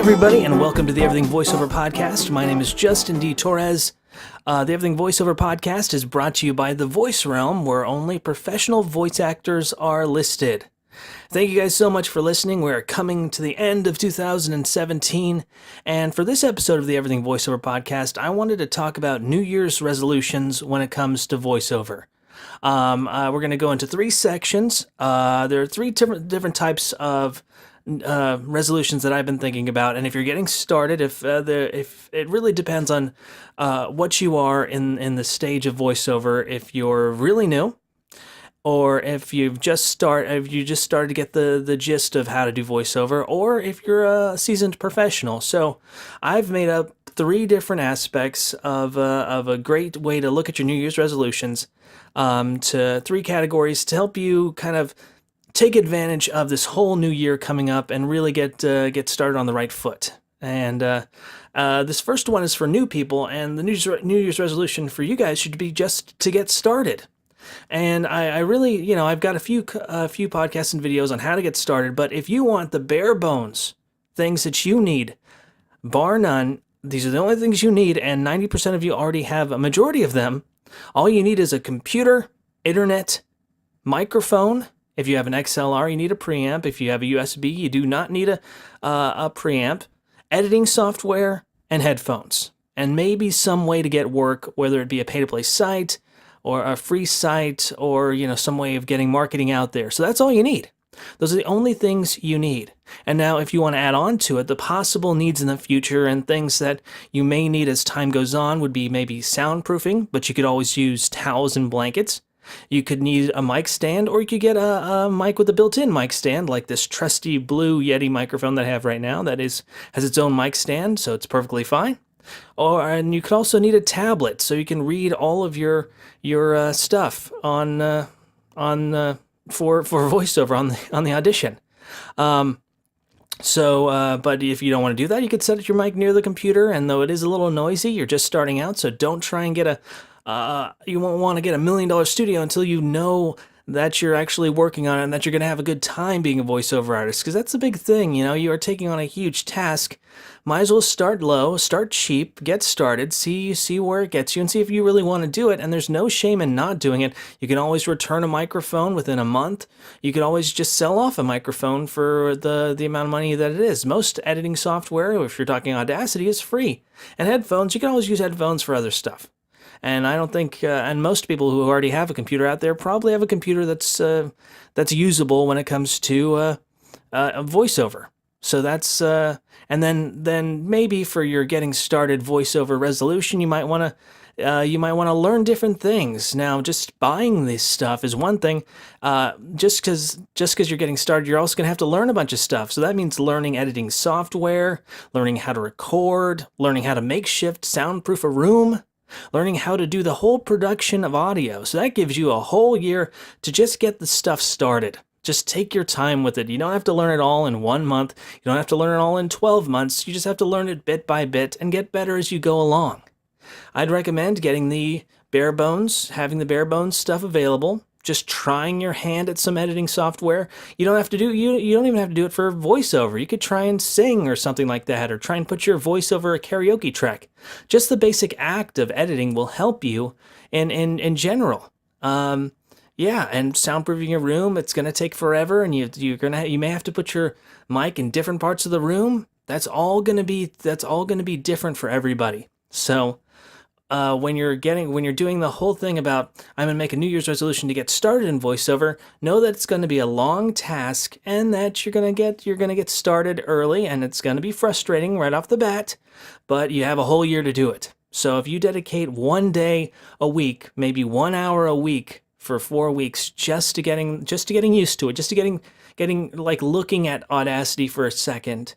everybody, and welcome to the Everything Voiceover Podcast. My name is Justin D. Torres. The Everything Voiceover Podcast is brought to you by the Voice Realm, where only professional voice actors are listed. Thank you guys so much for listening. We're coming to the end of 2017, and for this episode of the Everything Voiceover Podcast, I wanted to talk about New Year's resolutions when it comes to voiceover. We're going to go into three sections. There are three different types of resolutions that I've been thinking about, and if you're getting started, if it really depends on what you are in the stage of voiceover. If you're really new, or if you just started to get the gist of how to do voiceover, or if you're a seasoned professional. So I've made up three different aspects of a great way to look at your New Year's resolutions, to three categories to help you kind of take advantage of this whole new year coming up and really get started on the right foot. And this first one is for new people, and the New Year's resolution for you guys should be just to get started. And I really, I've got a few podcasts and videos on how to get started, but if you want the bare bones things that you need, bar none, these are the only things you need, and 90% of you already have a majority of them. All you need is a computer, internet, microphone. If you have an XLR, you need a preamp. If you have a USB, you do not need a preamp, editing software, and headphones. And maybe some way to get work, whether it be a pay-to-play site or a free site or, some way of getting marketing out there. So that's all you need. Those are the only things you need. And now if you want to add on to it, the possible needs in the future and things that you may need as time goes on would be maybe soundproofing, but you could always use towels and blankets. You could need a mic stand, or you could get a mic with a built-in mic stand, like this trusty blue Yeti microphone that I have right now that has its own mic stand, so it's perfectly fine. And you could also need a tablet, so you can read all of your stuff on for voiceover on the audition. But if you don't want to do that, you could set your mic near the computer, and though it is a little noisy, you're just starting out, so don't try and get you won't want to get $1 million studio until you know that you're actually working on it and that you're going to have a good time being a voiceover artist, because that's the big thing. You are taking on a huge task. Might as well start low, start cheap, get started, see where it gets you, and see if you really want to do it. And there's no shame in not doing it. You can always return a microphone within a month. You can always just sell off a microphone for the amount of money that it is. Most editing software, if you're talking Audacity, is free. And headphones, you can always use headphones for other stuff. And I don't think, and most people who already have a computer out there probably have a computer that's usable when it comes to voiceover. So that's, and then maybe for your getting started voiceover resolution, you might want to learn different things. Now, just buying this stuff is one thing. Just because you're getting started, you're also going to have to learn a bunch of stuff. So that means learning editing software, learning how to record, learning how to makeshift soundproof a room, learning how to do the whole production of audio. So that gives you a whole year to just get the stuff started. Just take your time with it. You don't have to learn it all in 1 month. You don't have to learn it all in 12 months. You just have to learn it bit by bit and get better as you go along. I'd recommend getting the bare bones, having the bare bones stuff available. Just trying your hand at some editing software. You don't even have to do it for voiceover. You could try and sing or something like that, or try and put your voice over a karaoke track. Just the basic act of editing will help you in general. And soundproofing your room, it's going to take forever, and you may have to put your mic in different parts of the room. That's all going to be different for everybody. So when you're doing the whole thing about, I'm going to make a New Year's resolution to get started in voiceover, know that it's going to be a long task, and that you're going to get started early, and it's going to be frustrating right off the bat, but you have a whole year to do it. So if you dedicate 1 day a week, maybe 1 hour a week for 4 weeks, just to getting used to it, just to getting like looking at Audacity for a second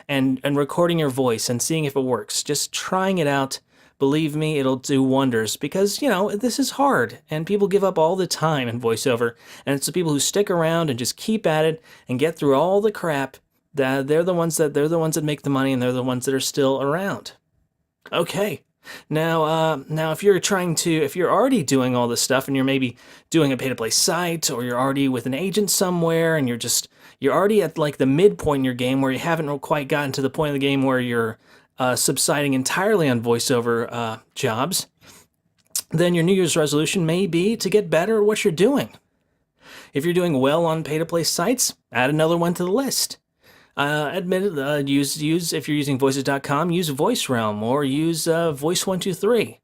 and recording your voice and seeing if it works, just trying it out. Believe me, it'll do wonders, because, this is hard, and people give up all the time in voiceover, and it's the people who stick around and just keep at it and get through all the crap that they're the ones that make the money, and they're the ones that are still around. Okay, Now, if you're already doing all this stuff and you're maybe doing a pay-to-play site, or you're already with an agent somewhere and you're already at like the midpoint in your game where you haven't quite gotten to the point of the game where you're subsiding entirely on voiceover jobs, then your New Year's resolution may be to get better at what you're doing. If you're doing well on pay-to-play sites, add another one to the list. Use if you're using voices.com, use VoiceRealm or use Voice123.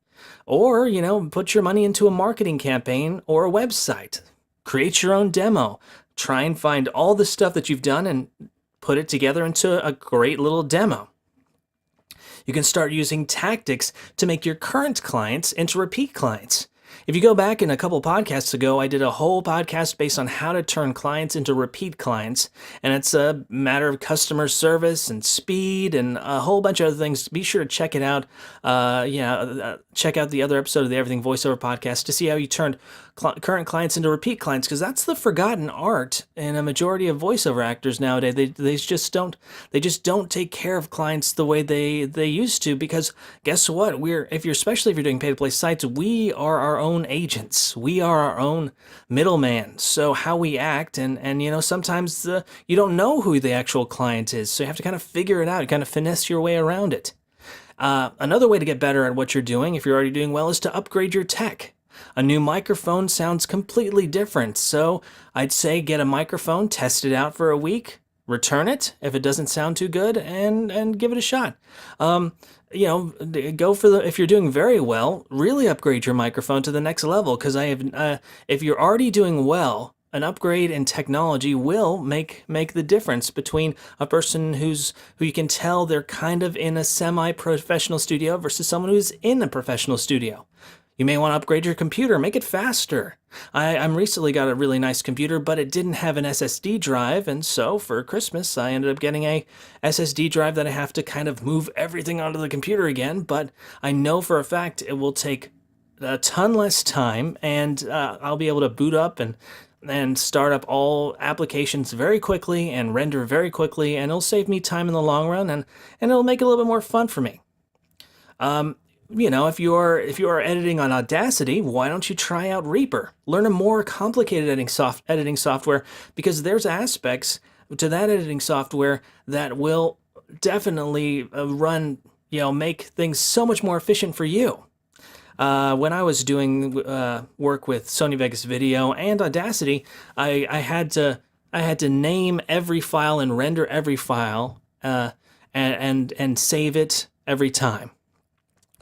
Or, put your money into a marketing campaign or a website. Create your own demo. Try and find all the stuff that you've done and put it together into a great little demo. You can start using tactics to make your current clients into repeat clients. If you go back in a couple podcasts ago, I did a whole podcast based on how to turn clients into repeat clients. And it's a matter of customer service and speed and a whole bunch of other things. Be sure to check it out. Check out the other episode of the Everything Voiceover Podcast to see how you turned current clients into repeat clients, because that's the forgotten art in a majority of voiceover actors nowadays. They just don't take care of clients the way they used to, because guess what? Especially if you're doing pay-to-play sites, we are our own agents. We are our own middleman. So how we act and sometimes you don't know who the actual client is. So you have to kind of figure it out, kind of finesse your way around it. Another way to get better at what you're doing, if you're already doing well, is to upgrade your tech. A new microphone sounds completely different, so I'd say get a microphone, test it out for a week, return it if it doesn't sound too good, and give it a shot. Go for if you're doing very well, really upgrade your microphone to the next level, because if you're already doing well, an upgrade in technology will make the difference between a person who you can tell they're kind of in a semi-professional studio versus someone who's in a professional studio. You may want to upgrade your computer, make it faster. I'm recently got a really nice computer, but it didn't have an SSD drive, and so for Christmas I ended up getting a SSD drive that I have to kind of move everything onto the computer again, but I know for a fact it will take a ton less time, and I'll be able to boot up and start up all applications very quickly and render very quickly, and it'll save me time in the long run, and it'll make it a little bit more fun for me. If you are editing on Audacity, why don't you try out Reaper? Learn a more complicated editing software, because there's aspects to that editing software that will definitely make things so much more efficient for you. When I was doing work with Sony Vegas Video and Audacity, I had to name every file and render every file and save it every time.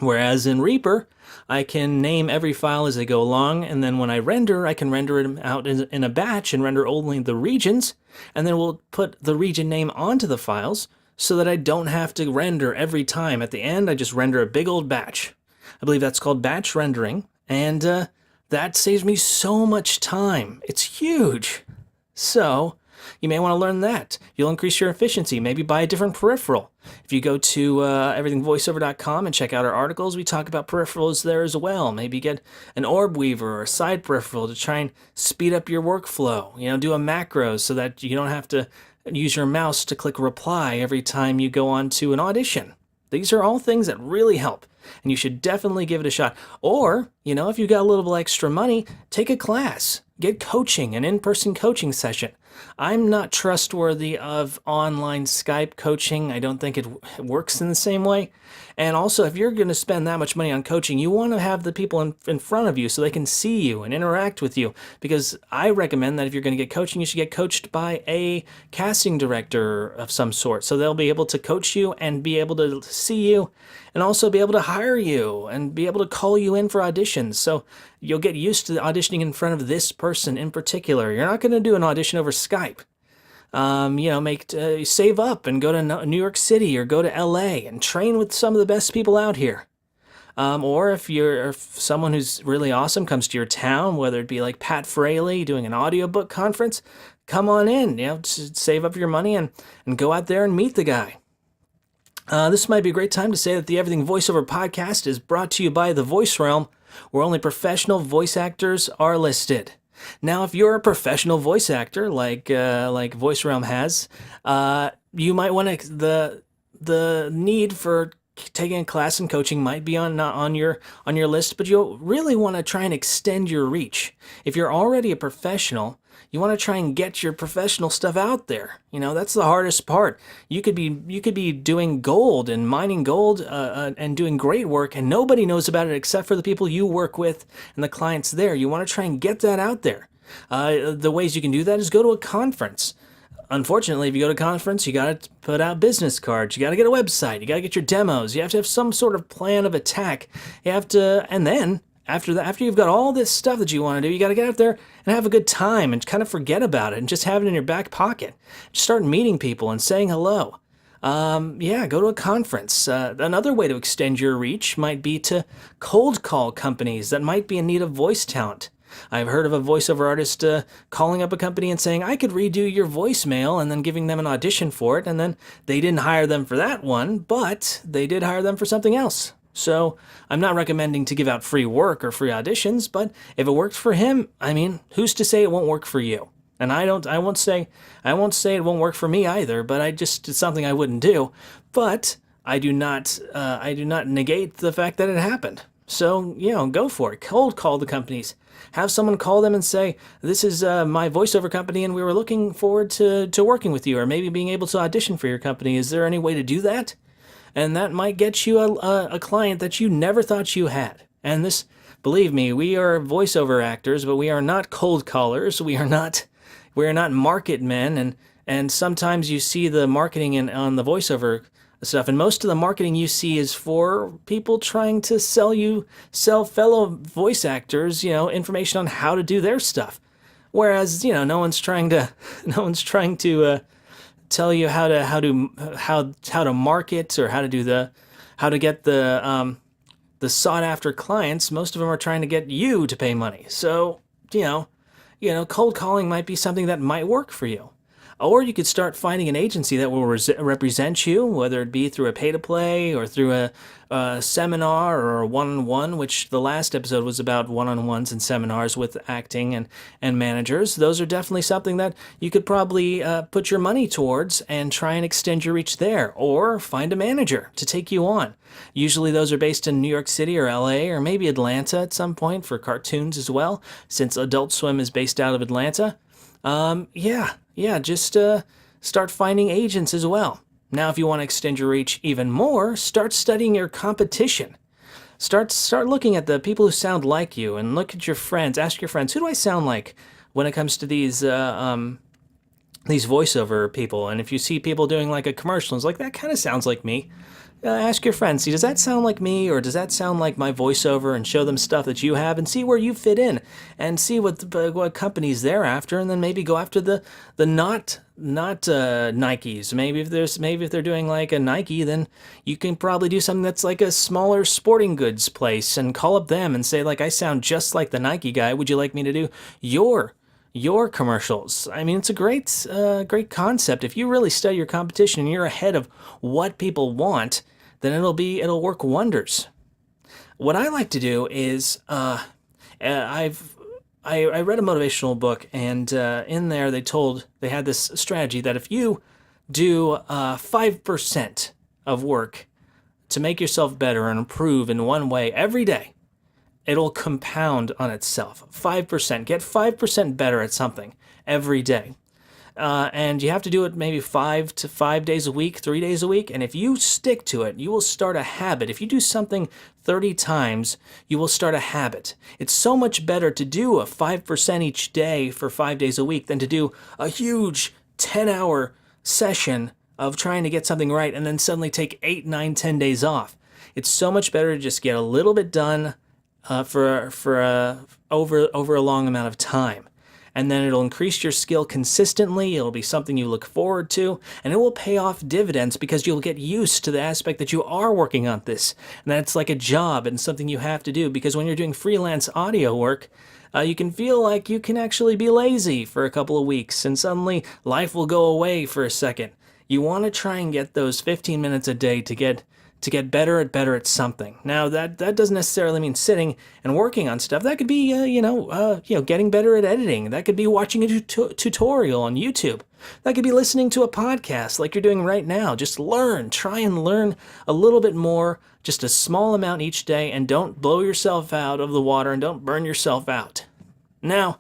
Whereas in Reaper, I can name every file as I go along, and then when I render, I can render it out in a batch and render only the regions, and then we'll put the region name onto the files so that I don't have to render every time. At the end, I just render a big old batch. I believe that's called batch rendering, and that saves me so much time. It's huge. So you may want to learn that. You'll increase your efficiency. Maybe buy a different peripheral. If you go to everythingvoiceover.com and check out our articles, we talk about peripherals there as well. Maybe get an orb weaver or a side peripheral to try and speed up your workflow. Do a macro so that you don't have to use your mouse to click reply every time you go on to an audition. These are all things that really help, and you should definitely give it a shot. Or, if you got a little bit extra money, take a class. Get coaching, an in-person coaching session. I'm not trustworthy of online Skype coaching. I don't think it works in the same way. And also, if you're going to spend that much money on coaching, you want to have the people in front of you so they can see you and interact with you. Because I recommend that if you're going to get coaching, you should get coached by a casting director of some sort. So they'll be able to coach you and be able to see you and also be able to hire you and be able to call you in for auditions. So you'll get used to auditioning in front of this person in particular. You're not going to do an audition over Skype. Save up and go to New York City or go to LA and train with some of the best people out here. Or if someone who's really awesome comes to your town, whether it be like Pat Fraley doing an audiobook conference, come on in, save up your money and go out there and meet the guy. This might be a great time to say that the Everything Voiceover Podcast is brought to you by the Voice Realm, where only professional voice actors are listed. Now, if you're a professional voice actor, like Voice Realm has, you might want the need for taking a class in coaching might be not on your list, but you'll really want to try and extend your reach. If you're already a professional, you want to try and get your professional stuff out there. That's the hardest part. You could be doing gold and mining gold and doing great work, and nobody knows about it except for the people you work with and the clients there. You want to try and get that out there. The ways you can do that is go to a conference. Unfortunately, if you go to a conference, you got to put out business cards. You got to get a website. You got to get your demos. You have to have some sort of plan of attack. You have to, and then after you've got all this stuff that you want to do, you got to get out there and have a good time and kind of forget about it and just have it in your back pocket. Just start meeting people and saying hello. Go to a conference. Another way to extend your reach might be to cold call companies that might be in need of voice talent. I've heard of a voiceover artist calling up a company and saying, I could redo your voicemail, and then giving them an audition for it, and then they didn't hire them for that one, but they did hire them for something else. So I'm not recommending to give out free work or free auditions, but if it worked for him, who's to say it won't work for you? And I won't say it won't work for me either, but it's something I wouldn't do. But I do not negate the fact that it happened. So, go for it. Cold call the companies. Have someone call them and say, this is my voiceover company and we were looking forward to working with you, or maybe being able to audition for your company. Is there any way to do that? And that might get you a client that you never thought you had. And this, believe me, we are voiceover actors, but we are not cold callers. We are not market men. And sometimes you see the marketing on the voiceover stuff, and most of the marketing you see is for people trying to sell fellow voice actors, information on how to do their stuff. Whereas, no one's trying to tell you how to market or how to get the sought after clients. Most of them are trying to get you to pay money. So, cold calling might be something that might work for you. Or you could start finding an agency that will represent you, whether it be through a pay-to-play or through a seminar or a one-on-one, which the last episode was about one-on-ones and seminars with acting and managers. Those are definitely something that you could probably put your money towards and try and extend your reach there. Or find a manager to take you on. Usually those are based in New York City or LA or maybe Atlanta at some point for cartoons as well, since Adult Swim is based out of Atlanta. Just start finding agents as well. Now, if you want to extend your reach even more, start studying your competition. Start looking at the people who sound like you and look at your friends. Ask your friends, who do I sound like when it comes to these voiceover people? And if you see people doing like a commercial, it's like, that kind of sounds like me. Ask your friends, see, does that sound like me, or does that sound like my voiceover? And show them stuff that you have and see where you fit in and see what companies they're after, and then maybe go after the not Nikes. Maybe if they're doing like a Nike, then you can probably do something that's like a smaller sporting goods place and call up them and say, like, I sound just like the Nike guy. Would you like me to do your commercials? It's a great concept. If you really study your competition and you're ahead of what people want, then it'll work wonders. What I like to do is I read a motivational book, and in there they had this strategy that if you do 5% of work to make yourself better and improve in one way every day, it'll compound on itself. 5%. Get 5% better at something every day. And you have to do it maybe 5 days a week, 3 days a week. And if you stick to it, you will start a habit. If you do something 30 times, you will start a habit. It's so much better to do a 5% each day for 5 days a week than to do a huge 10-hour session of trying to get something right and then suddenly take 8, 9, 10 days off. It's so much better to just get a little bit done over a long amount of time. And then it'll increase your skill consistently. It'll be something you look forward to, and it will pay off dividends because you'll get used to the aspect that you are working on this, and that it's like a job and something you have to do. Because when you're doing freelance audio work, you can feel like you can actually be lazy for a couple of weeks, and suddenly life will go away for a second. You want to try and get those 15 minutes a day to to get better at something. Now, that doesn't necessarily mean sitting and working on stuff. That could be, getting better at editing. That could be watching a tutorial on YouTube. That could be listening to a podcast like you're doing right now. Just try and learn a little bit more, just a small amount each day, and don't blow yourself out of the water and don't burn yourself out. Now,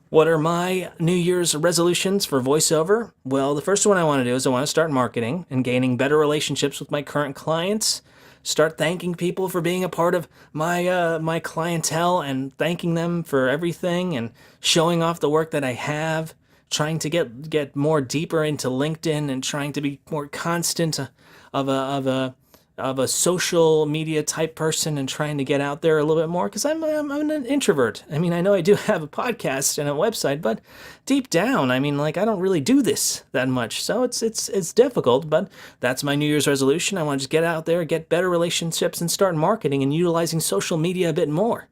what are my New Year's resolutions for voiceover? Well, the first one I want to do is I want to start marketing and gaining better relationships with my current clients. Start thanking people for being a part of my clientele and thanking them for everything and showing off the work that I have. Trying to get more deeper into LinkedIn and trying to be more constant of a social media type person and trying to get out there a little bit more because I'm an introvert. I mean, I know I do have a podcast and a website, but deep down, I mean, like I don't really do this that much. So it's difficult, but that's my New Year's resolution. I want to just get out there, get better relationships and start marketing and utilizing social media a bit more.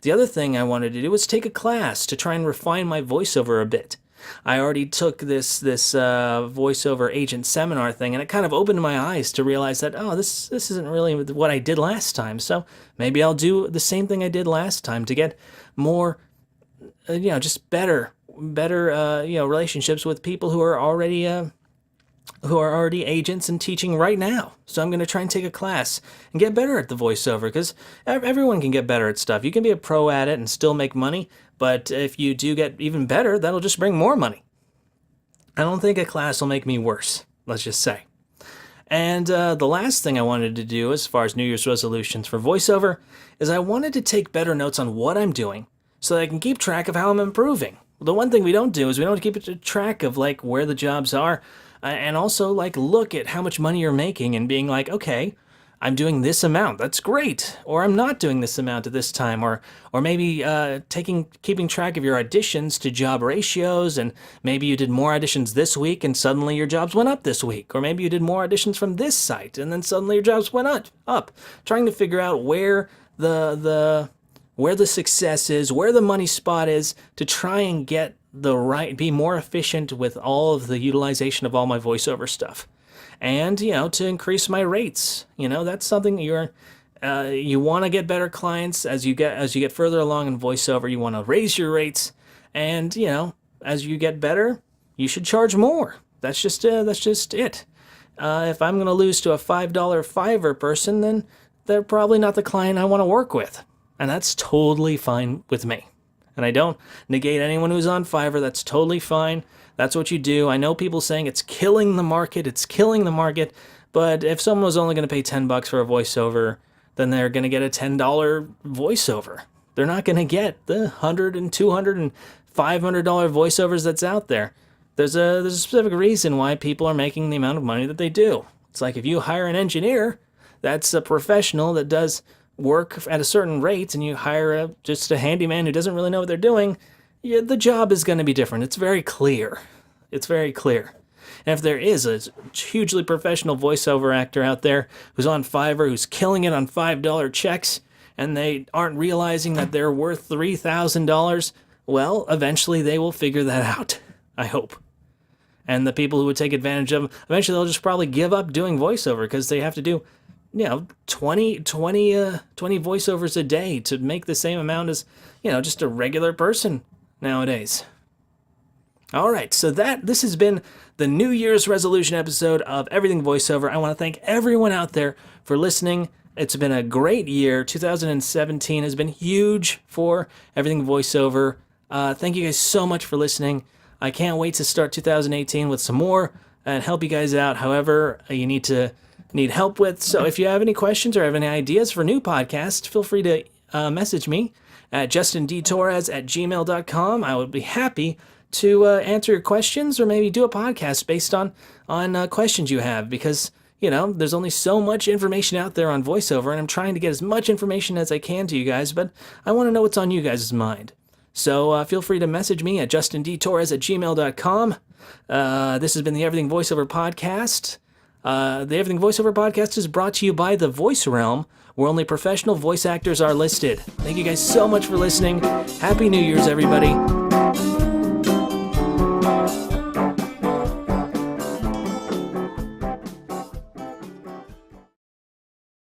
The other thing I wanted to do was take a class to try and refine my voiceover a bit. I already took this voiceover agent seminar thing, and it kind of opened my eyes to realize that, this isn't really what I did last time. So maybe I'll do the same thing I did last time to get more, just better, relationships with people who are already agents and teaching right now. So I'm going to try and take a class and get better at the voiceover because everyone can get better at stuff. You can be a pro at it and still make money, but if you do get even better, that'll just bring more money. I don't think a class will make me worse, let's just say. And the last thing I wanted to do as far as New Year's resolutions for voiceover is I wanted to take better notes on what I'm doing so that I can keep track of how I'm improving. The one thing we don't do is we don't keep track of like where the jobs are. And also, like, look at how much money you're making and being like, okay, I'm doing this amount. That's great. Or I'm not doing this amount at this time. Or maybe keeping track of your auditions to job ratios. And maybe you did more auditions this week and suddenly your jobs went up this week. Or maybe you did more auditions from this site and then suddenly your jobs went up. Trying to figure out where the success is, where the money spot is to try and be more efficient with all of the utilization of all my voiceover stuff. And, to increase my rates. That's something you want to get better clients as you get further along in voiceover. You want to raise your rates. And, as you get better, you should charge more. That's just it. If I'm going to lose to a $5 Fiverr person, then they're probably not the client I want to work with. And that's totally fine with me. And I don't negate anyone who's on Fiverr. That's totally fine. That's what you do. I know people saying it's killing the market. But if someone was only going to pay $10 for a voiceover, then they're going to get a $10 voiceover. They're not going to get the $100 and $200 and $500 voiceovers that's out there. There's a specific reason why people are making the amount of money that they do. It's like if you hire an engineer, that's a professional that does work at a certain rate, and you hire just a handyman who doesn't really know what they're doing, the job is going to be different. It's very clear. And if there is a hugely professional voiceover actor out there who's on Fiverr, who's killing it on $5 checks, and they aren't realizing that they're worth $3,000, well, eventually they will figure that out, I hope. And the people who would take advantage of them, eventually they'll just probably give up doing voiceover because they have to do 20 voiceovers a day to make the same amount as, just a regular person nowadays. All right, so this has been the New Year's resolution episode of Everything Voiceover. I want to thank everyone out there for listening. It's been a great year. 2017 has been huge for Everything Voiceover. Thank you guys so much for listening. I can't wait to start 2018 with some more and help you guys out however you need help with. So if you have any questions or have any ideas for new podcasts, feel free to message me at justindtorres@gmail.com. I would be happy to answer your questions or maybe do a podcast based on questions you have because, there's only so much information out there on voiceover and I'm trying to get as much information as I can to you guys, but I want to know what's on you guys' mind. So feel free to message me at justindtorres@gmail.com. This has been the Everything Voiceover Podcast. The Everything Voiceover Podcast is brought to you by The Voice Realm, where only professional voice actors are listed. Thank you guys so much for listening. Happy New Year's, everybody.